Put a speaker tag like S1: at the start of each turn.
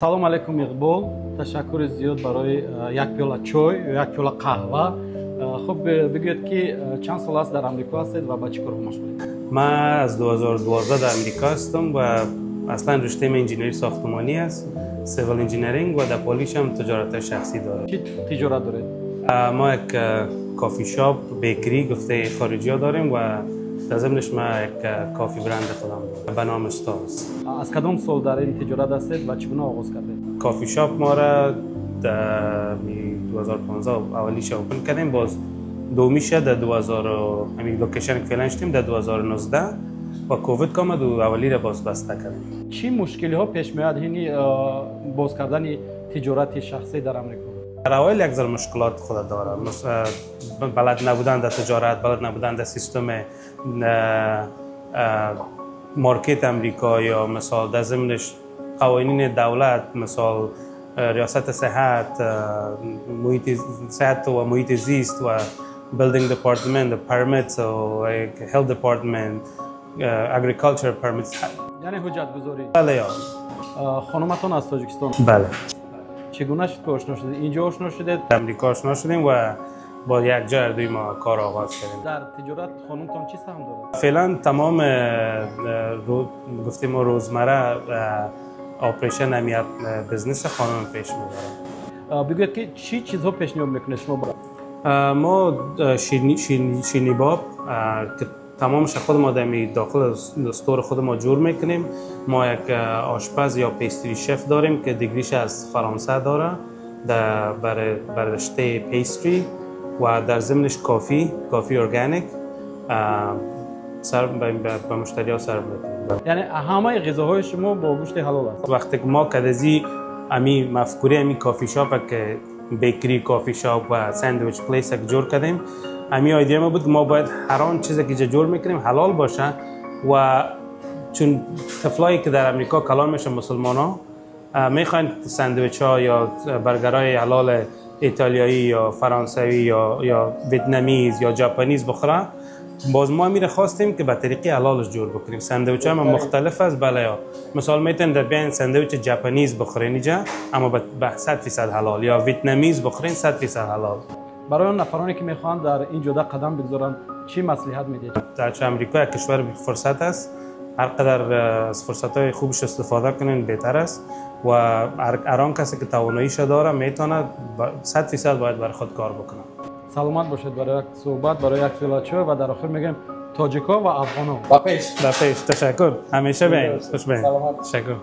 S1: سلام علیکم اقبال، تشکر زیاد برای یک پیاله چای و یک پیاله قهوه. خب بگوید که چند سال است در امریکا هستید و با چی کار مشغولید؟
S2: من از 2012 در امریکا هستم و اصلا رشته من انجینری ساختمانی است، سیویل انجینیرینگ، و در پالیش هم تجارت شخصی دارم.
S1: چی تجارت دارید؟
S2: ما یک کافی شاپ، بیکری گفته خارجی ها داریم و در ضمنش ما یک کافی برند خودم دارم به نام استارز.
S1: از کدام سال در این تجارت هستید و چگونه آغاز کردید؟
S2: کافی شاپ ما را در 2015 اولیش اوپن کردیم، باز دومیش در 2000 همین لوکیشن که فعلا شدیم در 2019 و کووید کامد و اولی را باز بسته کردیم.
S1: چی مشکلی ها پیش میاد هینی باز کردن تجارت شخصی در امریکا؟
S2: در اوایل یک ذره مشکلات خود داره، بلد نبودن در تجارت، بلد نبودن در سیستم مارکت امریکا، یا مثال در ضمنش قوانین دولت، مثال ریاست صحت، صحت و محیط زیست و بیلدینگ دپارتمنت، پرمیت و هلت دپارتمنت، اگریکالچر پرمیت.
S1: یعنی حجت گذاری.
S2: بله یا
S1: خانمتان از تاجیکستان؟
S2: بله.
S1: چگونه شد که آشنا شدید؟ اینجا آشنا شدید؟
S2: در امریکا آشنا شدیم و با یک جا دوی ما کار آغاز کردیم.
S1: در تجارت خانمتان چی سهم داره؟
S2: فعلا تمام گفتیم روزمره آپریشن امیت بزنس خانم پیش میبرم.
S1: بگوید که چی چیزها پیشنهاد میکنید شما؟
S2: ما شیرینی باب که تمامش خود ما داخل استور خود ما جور میکنیم. ما یک آشپز یا پیستری شف داریم که دیگریش از فرانسه داره برای رشته پیستری، و در ضمنش کافی ارگانیک به مشتری ها سرو میکنیم.
S1: یعنی همه غذاهای شما با گوشت حلال است؟
S2: وقتی که ما کدزی امی مفکوره امی کافی شاپ که بیکری کافی شاپ و ساندویچ پلیس که جور کردیم، امی ایده ما بود که ما باید هر آن چیزی که جور میکنیم حلال باشه، و چون طفلایی که در امریکا کلان میشن مسلمان ها میخواین ساندویچ ها یا برگرهای حلال ایتالیایی یا فرانسوی یا ویتنامیز یا ژاپنیز بخوره، باز ما میره خواستیم که به طریقه حلالش جور بکنیم. ساندویچ ها مختلف است. بله یا مثال میتونید در بیان ساندویچ ژاپنیز بخورین اینجا اما به 100% حلال، یا ویتنامیز بخورین 100% حلال.
S1: برای اون نفرانی که میخوان در این جوده قدم بگذارن چی مصلحت میدید؟
S2: در امریکا یک کشور فرصت است، هر قدر از فرصت‌های خوبش استفاده کنین بهتر است، و هر آن کسی که تواناییش داره میتونه 100% باید برای خود کار بکنه.
S1: سلامت باشید برای یک صحبت، برای یک پیاله چای، و در آخر میگم تاجیکا و افغانا.
S2: با پیش تشکر، همیشه بین خوش بین. تشکر.